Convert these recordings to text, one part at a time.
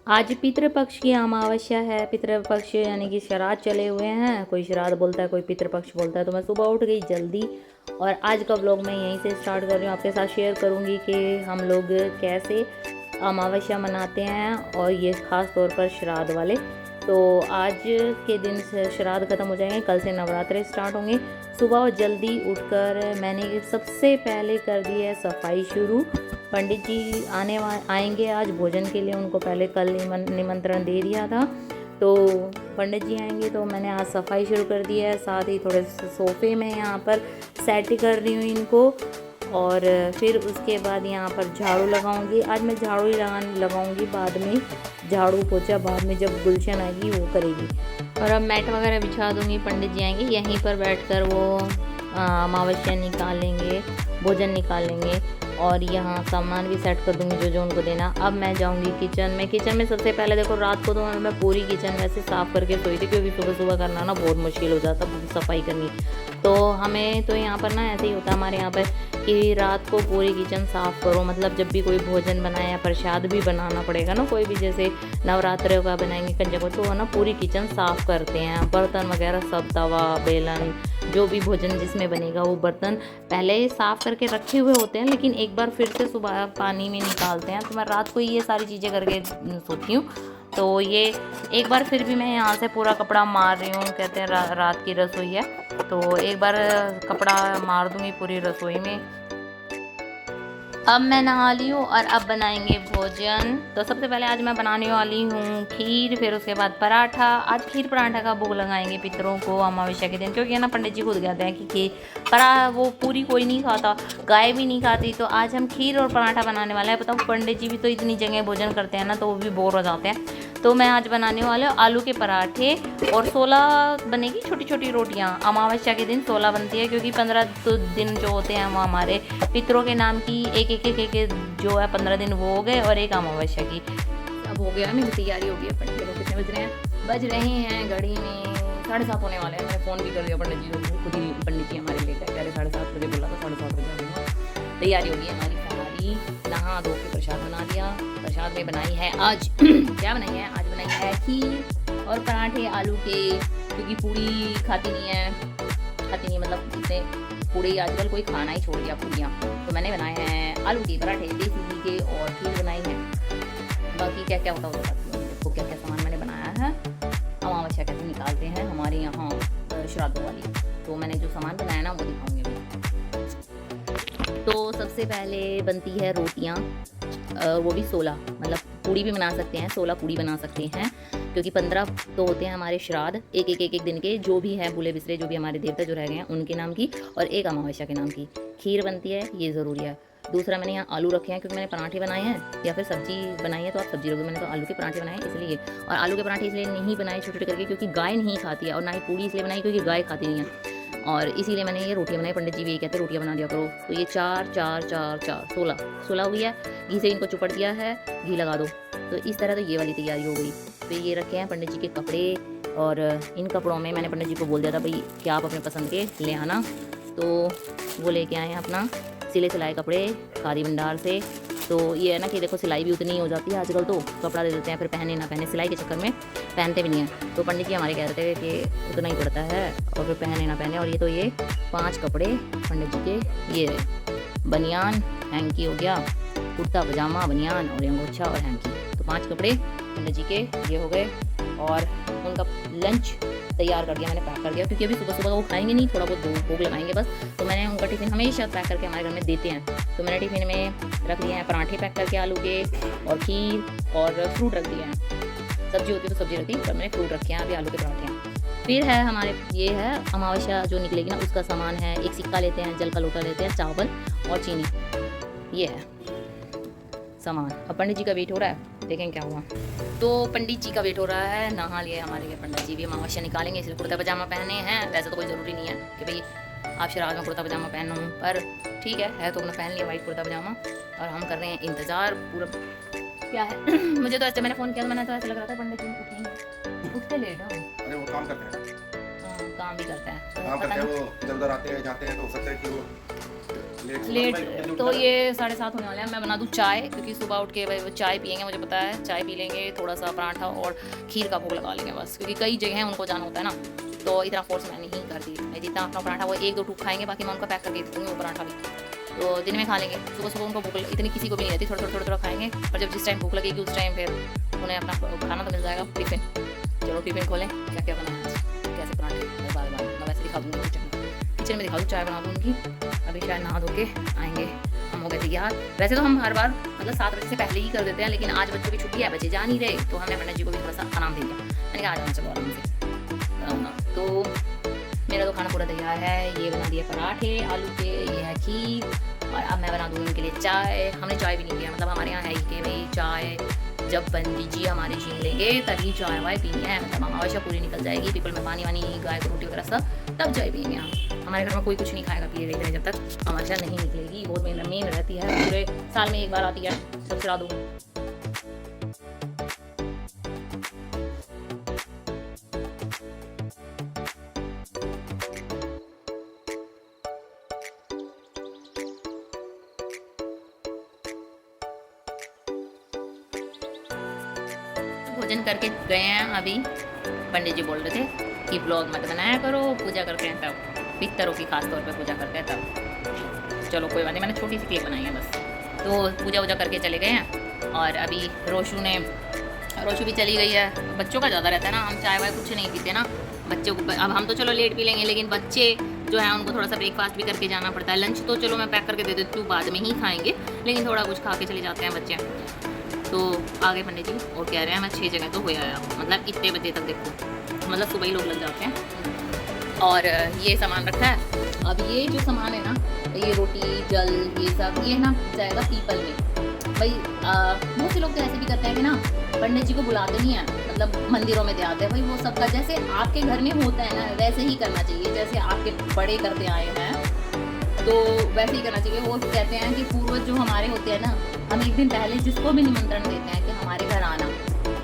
आज पितृपक्ष की अमावस्या है। पितृपक्ष यानी कि श्राद्ध चले हुए हैं। कोई श्राद्ध बोलता है, कोई पितृपक्ष बोलता है। तो मैं सुबह उठ गई जल्दी और आज का व्लॉग मैं यहीं से स्टार्ट कर रही हूँ। आपके साथ शेयर करूँगी कि हम लोग कैसे अमावस्या मनाते हैं और ये ख़ास तौर पर श्राद्ध वाले। तो आज के दिन से श्राद्ध ख़त्म हो जाएंगे, कल से नवरात्रे स्टार्ट होंगे। सुबह जल्दी उठकर मैंने सबसे पहले कर दी है सफाई शुरू। पंडित जी आएंगे आज भोजन के लिए, उनको पहले कल निमंत्रण दे दिया था। तो पंडित जी आएंगे तो मैंने आज सफाई शुरू कर दी है। साथ ही थोड़े सोफ़े में यहाँ पर सेट कर रही हूँ इनको, और फिर उसके बाद यहाँ पर झाड़ू लगाऊंगी। आज मैं झाड़ू ही लगाऊंगी, बाद में झाड़ू पोछा बाद में जब गुलशन आएगी वो करेगी। और अब मैट वगैरह बिछा दूंगी। पंडित जी आएंगे, यहीं पर बैठकर वो अमावस्या निकालेंगे, भोजन निकालेंगे और यहाँ सामान भी सेट कर दूंगी जो जो उनको देना। अब मैं जाऊंगी किचन में। किचन में सबसे पहले देखो, रात को तो मैं पूरी किचन वैसे साफ़ करके सोई थी, क्योंकि सुबह सुबह करना ना बहुत मुश्किल हो जाता सफाई करनी। तो हमें तो यहाँ पर ना ऐसे ही होता है हमारे यहाँ पर कि रात को पूरी किचन साफ़ करो। मतलब जब भी कोई भोजन बनाए या प्रसाद भी बनाना पड़ेगा ना, कोई भी जैसे नवरात्रे का बनाएंगे कंजक को, तो ना पूरी किचन साफ़ करते हैं। बर्तन वगैरह सब, तवा बेलन जो भी भोजन जिसमें बनेगा वो बर्तन पहले साफ़ करके रखे हुए होते हैं, लेकिन एक बार फिर से सुबह पानी में निकालते हैं। तो मैं रात को ये सारी चीज़ें करके सोती हूँ। तो ये एक बार फिर भी मैं यहाँ से पूरा कपड़ा मार रही हूँ। कहते हैं रात की रसोई है, तो एक बार कपड़ा मार दूँगी पूरी रसोई में। अब मैं नहा ली हूँ और अब बनाएंगे भोजन। तो सबसे पहले आज मैं बनाने वाली हूँ खीर, फिर उसके बाद पराठा। आज खीर पराठा का भोग लगाएंगे पितरों को अमावस्या के दिन, क्योंकि है ना पंडित जी खुद कहते हैं कि वो पूरी कोई नहीं खाता, गाय भी नहीं खाती। तो आज हम खीर और पराठा बनाने वाले हैं। बताओ, पंडित जी भी तो इतनी जगह भोजन करते हैं ना, तो वो भी बोर हो जाते हैं। तो मैं आज बनाने वाले हूँ आलू के पराठे, और 16 बनेगी छोटी छोटी रोटियाँ। अमावस्या के दिन 16 बनती है, क्योंकि 15 दिन जो होते हैं वो हमारे पितरों के नाम की एक जो है 15 दिन वो हो गए, और एक अमावस्या की। अब हो गया, मेरी तैयारी हो गई है। पंडित लोग कितने बज रहे हैं? बज रहे हैं घड़ी में 7:30 होने वाले हैं। मैंने फ़ोन भी कर दिया पंडित जी को, खुद ही पंडित जी हमारे लेकर कह रहे 7:30 बजे बोला था, 7:30 बजे आ जाऊँगा। तैयारी होगी हमारी सारी। नहा धो के प्रसाद बना दिया। प्रसाद में बनाई है आज क्या बनाई है? आज बनाई है खीर और पराठे आलू के, क्योंकि पूरी खाती नहीं मतलब इतने पूरी आजकल कोई खाना ही छोड़ दिया पूरियाँ। तो मैंने बनाए हैं आलू के पराठे देसी घी के, और खीर बनाई है। बाकी क्या क्या होता है देखो, क्या क्या सामान मैंने बनाया है। अमावस्या कैसे निकालते हैं हमारे यहाँ श्राद्धों वाली, तो मैंने जो सामान बनाया ना वो दिखाऊंगी मैं। तो सबसे पहले बनती है रोटियाँ, वो भी 16, मतलब पूड़ी भी बना सकते हैं, 16 पूड़ी बना सकते हैं, क्योंकि 15 तो होते हैं हमारे श्राद्ध, एक दिन के जो भी हैं भूले बिसरे जो भी हमारे देवता जो रह गए हैं उनके नाम की, और एक अमावस्या के नाम की। खीर बनती है, ये ज़रूरी है। दूसरा मैंने यहाँ आलू रखे हैं, क्योंकि मैंने पराठे बनाए हैं या फिर सब्जी बनाई है, तो आप सब्जी रखो। मैंने तो आलू के पराठे बनाए इसलिए, और आलू के पराठे इसलिए नहीं बनाए छोटे छोटे करके क्योंकि गाय नहीं खाती है, और ना ही पूड़ी इसलिए बनाई क्योंकि गाय खाती नहीं है, और इसीलिए मैंने ये रोटियाँ बनाई। पंडित जी भी यही कहते हैं रोटियाँ बना दिया करो। तो ये 4 4 4 4 16 हुई है। घी से इनको चुपड़ दिया है, घी लगा दो। तो इस तरह तो ये वाली तैयारी हो गई। फिर ये रखे हैं पंडित जी के कपड़े, और इन कपड़ों में मैंने पंडित जी को बोल दिया था भाई कि आप अपने पसंद के ले आना, तो वो लेके आए हैं अपना सिले सिलाए कपड़े खादी भंडार से। तो ये है ना कि देखो सिलाई भी उतनी ही हो जाती है आजकल, तो कपड़ा दे देते हैं फिर पहने ना पहने, सिलाई के चक्कर में पहनते भी नहीं हैं। तो पंडित जी हमारे कह रहे थे कि उतना ही पड़ता है और फिर पहने ना पहने। और ये तो ये 5 कपड़े पंडित जी के, ये बनियान हैंकी हो गया, कुर्ता पजामा बनियान और अंगोछा और हैंकी, तो 5 कपड़े पंडित जी के ये हो गए। और उनका लंच तैयार कर दिया मैंने, पैक कर दिया, क्योंकि अभी सुबह सुबह वो खाएंगे नहीं, थोड़ा बहुत भोग लगाएंगे बस। तो मैंने उनका टिफ़िन हमेशा पैक करके हमारे घर में देते हैं, तो मैंने टिफ़िन में रख दिए हैं पराठे पैक करके आलू के, और खीर और फ्रूट रख दिए हैं। सब्जी होती तो सब्जी रखती, पर मैंने फ्रूट रखे हैं, अभी आलू के पराठे हैं। फिर है हमारे, ये है अमावस्या जो निकलेगी ना उसका सामान है। एक सिक्का लेते हैं, जल का लोटा लेते हैं, चावल और चीनी, ये है सामान। अब पंडित जी का वेट हो रहा है, देखें क्या हुआ। तो पंडित जी का वेट हो रहा है, नहा लिए हमारे पंडित जी भी अमावस्या निकालेंगे, इसलिए कुर्ता पजामा पहने हैं। वैसे तो कोई ज़रूरी नहीं है कि भाई आप श्राद्ध में कुर्ता पजामा पहनो, पर ठीक है तो उन्होंने पहन लिया वाइट कुर्ता पजामा, और हम कर रहे हैं इंतज़ार पूरा। क्या है मुझे तो ऐसे मैंने फ़ोन किया, मैंने तो ऐसा लग रहा था पंडित जी उठेंगे, उठते लेट हैं। अरे वो काम करते हैं, काम भी करते हैं, काम करते हैं, वो इधर उधर आते हैं जाते हैं, तो हो सकता है कि वो लेट तो ये 7:30 होने वाले हैं। मैं बना दूँ चाय, क्योंकि सुबह उठ के भाई वो चाय पियेंगे, मुझे पता है। चाय पी लेंगे, थोड़ा सा पराठा और खीर का भोग लगा लेंगे बस, क्योंकि कई जगह हैं उनको जाना होता है ना, तो इतना फोर्स मैंने नहीं कर दी। मैं जितना अपना पराठा वो 1-2 टूक खाएंगे, बाकी मैं उनका पैक करके दे दूँगी वो पराठा भी, तो दिन में खा लेंगे। सुबह सुबह उनको भूख इतनी किसी को भी नहीं रहती, थोड़ा खाएंगे, और जब जिस टाइम भूख लगेगी उस टाइम फिर उन्हें अपना खाना तो मिल जाएगा। टिफिन, चलो टिफिन खोलें, क्या क्या बनाया आज, कैसे पराठे, बार मैं वैसे दिखा दूँगी किचन में, दिखा दूँ, चाय बना दूँ उनकी। अभी शायद नहा धो के आएंगे, हम हो गए तैयार। वैसे तो हम हर बार मतलब 7 बजे से पहले ही कर देते हैं, लेकिन आज बच्चों की छुट्टी है, बच्चे जा नहीं रहे, तो हमने पंडित जी को भी थोड़ा सा आराम दे दिया। मैंने कहा आज हम चलो आराम से। तो मेरा तो खाना पूरा तैयार है। ये बना दिया पराठे आलू के, ये है खीर, और अब मैं बना दूँगी उनके लिए चाय। हमने चाय भी नहीं पिया, मतलब हमारे यहाँ है ही कि भाई चाय जब पंडित जी हमारे छीन लेंगे तभी चाय वाय पीनी है, मतलब अमावस्या पूरी निकल जाएगी, पीपल में पानी वानी, गाय को रोटी वगैरह सब, तब चाय पियेंगे हम। हमारे घर में कोई कुछ नहीं खाएगा पिएगा इधर जब तक अमावस्या नहीं निकलेगी। बहुत मेन रहती है, पूरे साल में एक बार आती है, सब चला दूँ। भोजन करके गए हैं अभी। पंडित जी बोल रहे थे कि ब्लॉग मत बनाया करो, पूजा करते हैं तब, पितरों की खास तौर पे पूजा करते हैं तब। चलो कोई बात नहीं, मैंने छोटी सी क्लिप बनाई है बस। तो पूजा वूजा करके चले गए हैं, और अभी रोशू भी चली गई है। बच्चों का ज़्यादा रहता है ना, हम चाय वाय कुछ नहीं पीते ना बच्चों को। अब हम तो चलो लेट पी लेंगे, लेकिन बच्चे जो है उनको थोड़ा सा ब्रेकफास्ट भी करके जाना पड़ता है। लंच तो चलो मैं पैक करके दे देती हूँ, बाद में ही खाएंगे, लेकिन थोड़ा कुछ खा के चले जाते हैं बच्चे। तो आगे पंडित जी और कह रहे हैं मैं 6 जगह तो हो आया, मतलब इतने बजे तक देखो, मतलब सुबह ही लोग लग जाते हैं। और ये सामान रखा है। अब ये जो सामान है ना, ये रोटी जल ये सब, ये ना जाएगा पीपल में। भाई बहुत से लोग तो ऐसे भी करते हैं कि ना पंडित जी को बुलाते नहीं हैं, मतलब मंदिरों में दे आते हैं। भाई वो सबका जैसे आपके घर में होता है ना, वैसे ही करना चाहिए, जैसे आपके बड़े करते आए हैं तो वैसे ही करना चाहिए। वो कहते हैं कि पूर्वज जो हमारे होते हैं ना, हम एक दिन पहले जिसको भी निमंत्रण देते हैं कि हमारे घर आना,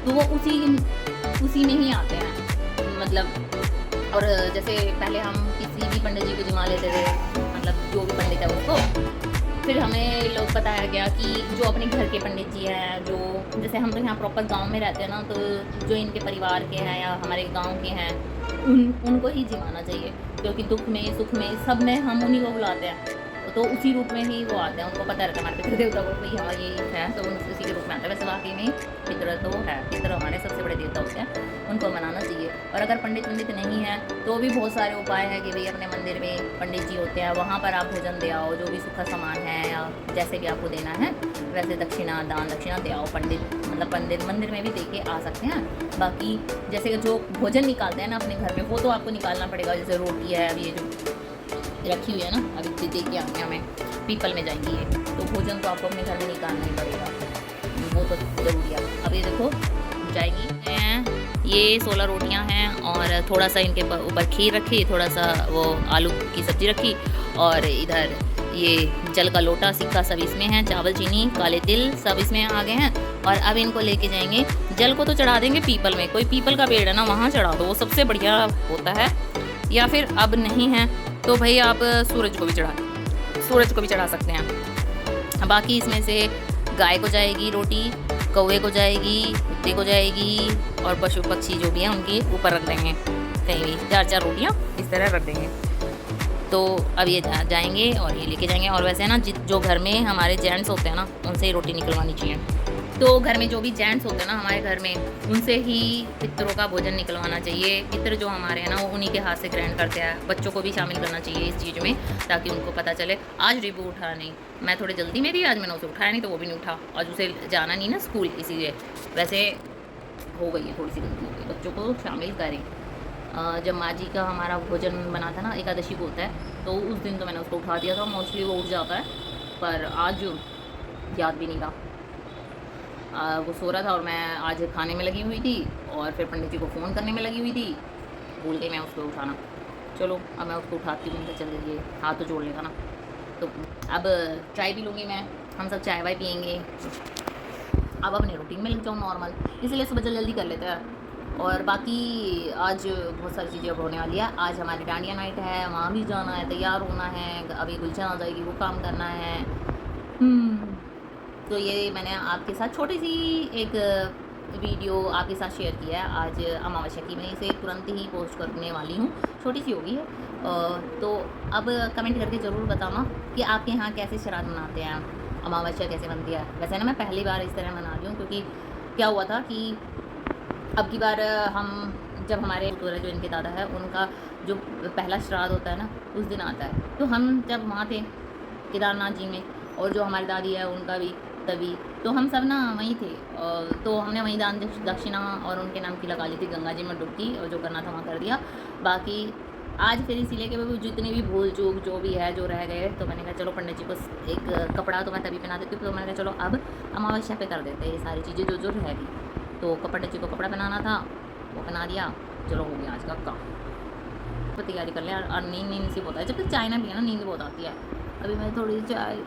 तो वो उसी में ही आते हैं, मतलब। और जैसे पहले हम किसी भी पंडित जी को जिमा लेते थे, मतलब जो भी पंडित है उसको, फिर हमें लोग बताया गया कि जो अपने घर के पंडित जी हैं, जो जैसे हम तो यहाँ प्रॉपर गांव में रहते हैं ना, तो जो इनके परिवार के हैं या हमारे गांव के हैं, उनको ही जिमाना चाहिए, क्योंकि दुख में सुख में सब में हम उन्हीं को बुलाते हैं, तो उसी रूप में ही वो आते हैं। उनको पता रहता है हमारे पितृ देवता को भाई हाँ ये है, तो उसी के रूप में आता है। वैसे वाकई में पितृ तो है, पितृ हमारे सबसे बड़े देवता होते हैं, उनको मनाना चाहिए। और अगर पंडित नहीं है तो भी बहुत सारे उपाय हैं कि भाई अपने मंदिर में पंडित जी होते हैं, वहाँ पर आप भोजन दे आओ, जो भी सूखा सामान है या जैसे भी आपको देना है वैसे दक्षिणा दान दक्षिणा दे आओ। पंडित मंदिर में भी दे के आ सकते हैं। बाकी जैसे जो भोजन निकालते हैं ना अपने घर में, वो तो आपको निकालना पड़ेगा। जैसे रोटी है, अब ये जो रखी हुई है ना, अभी दे के आएंगे, हमें पीपल में जाएंगी ये, तो भोजन तो आपको अपने घर में निकालना ही पड़ेगा, वो तो ज़रूरी है। अब ये देखो जाएगी, ये 16 रोटियां हैं, और थोड़ा सा इनके ऊपर खीर रखी, थोड़ा सा वो आलू की सब्ज़ी रखी, और इधर ये जल का लोटा सिक्का सब इसमें है, चावल चीनी काले तिल सब इसमें आ गए हैं। और अब इनको लेके जाएंगे, जल को तो चढ़ा देंगे पीपल में, कोई पीपल का पेड़ है ना वहाँ चढ़ा दो, वो सबसे बढ़िया होता है। या फिर अब नहीं है तो भाई आप सूरज को भी चढ़ा सकते हैं। बाकी इसमें से गाय को जाएगी रोटी, कौवे को जाएगी, कुत्ते को जाएगी, और पशु पक्षी जो भी हैं उनके ऊपर रख देंगे, कहीं भी 4-4 रोटियाँ इस तरह रख देंगे। तो अब ये जाएंगे और ये लेके जाएंगे। और वैसे ना जो घर में हमारे जेंट्स होते हैं ना, उनसे ही रोटी निकलवानी चाहिए। तो घर में जो भी जेंट्स होते हैं ना हमारे घर में, उनसे ही पितरों का भोजन निकलवाना चाहिए। पितर जो हमारे हैं ना, वो उन्हीं के हाथ से ग्रहण करते हैं। बच्चों को भी शामिल करना चाहिए इस चीज़ में, ताकि उनको पता चले। आज रिबू उठा नहीं, मैं थोड़ी जल्दी में थी, आज मैंने उसे उठाया नहीं, तो वो भी नहीं उठा। आज उसे जाना नहीं ना स्कूल, इसीलिए। वैसे हो गई है थोड़ी सी गलती हो गई, बच्चों को शामिल करें। जब माँ जी का हमारा भोजन बना था ना, एकादशी को होता है, तो उस दिन तो मैंने उसको उठा दिया था। मोस्टली वो उठ जाता है, पर आज याद भी नहीं रहा। वो सो रहा था और मैं आज खाने में लगी हुई थी, और फिर पंडित जी को फ़ोन करने में लगी हुई थी, भूल गई मैं उसको उठाना। चलो अब मैं उसको उठाती हूँ, तो चल रही है, हाथ तो जोड़ लेगा ना। तो अब चाय भी लूँगी मैं, हम सब चाय वाय पियेंगे। अब अपने रूटीन में लग जाऊँ नॉर्मल, इसलिए सुबह जल्दी कर लेते हैं। और बाकी आज बहुत सारी चीज़ें अब होने वाली है। आज हमारी डांडिया नाइट है, वहाँ भी जाना है, तैयार होना है, अभी गुलशन आ जाएगी, वो काम करना है। तो ये मैंने आपके साथ छोटी सी एक वीडियो आपके साथ शेयर किया है आज अमावस्या की। मैं इसे तुरंत ही पोस्ट करने वाली हूँ, छोटी सी होगी है। तो अब कमेंट करके ज़रूर बताना कि आपके यहाँ कैसे श्राद्ध मनाते हैं, अमावस्या कैसे बनती है। वैसे ना मैं पहली बार इस तरह मना रही हूँ, क्योंकि क्या हुआ था कि अब की बार हम जब हमारे जो इनके दादा है उनका जो पहला श्राद्ध होता है ना, उस दिन आता है। तो हम जब वहाँ थे केदारनाथ जी में, और जो हमारी दादी है उनका भी तभी, तो हम सब ना वहीं थे। तो हमने वहीं दान दक्षिणा और उनके नाम की लगा ली थी, गंगा जी में डुबकी, और जो करना था वहाँ कर दिया। बाकी आज फिर इसीलिए कि वो जितनी भी भूल चूक जो भी है, जो रह गए, तो मैंने कहा चलो पंडित जी को एक कपड़ा तो मैं तभी पहना देती हूँ। तो मैंने कहा चलो अब अमावस्या पे कर देते हैं ये सारी चीज़ें जो जो रह गई। तो पंडित जी को कपड़ा पहनाना था, वो पहना दिया, चलो हो गया आज का काम। तो तैयारी कर लें। और नींद सी बहुत है, जब तक चाय ना पिए ना नींद बहुत आती है। अभी मैं थोड़ी चाय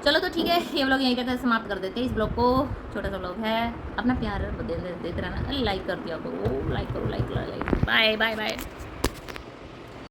चलो तो ठीक है, ये व्लॉग यहीं कहते समाप्त कर देते हैं। इस ब्लॉग को, छोटा सा व्लॉग है, अपना प्यार देते रहना, लाइक कर दिया करो, लाइक करो, लाइक बाय बाय बाय।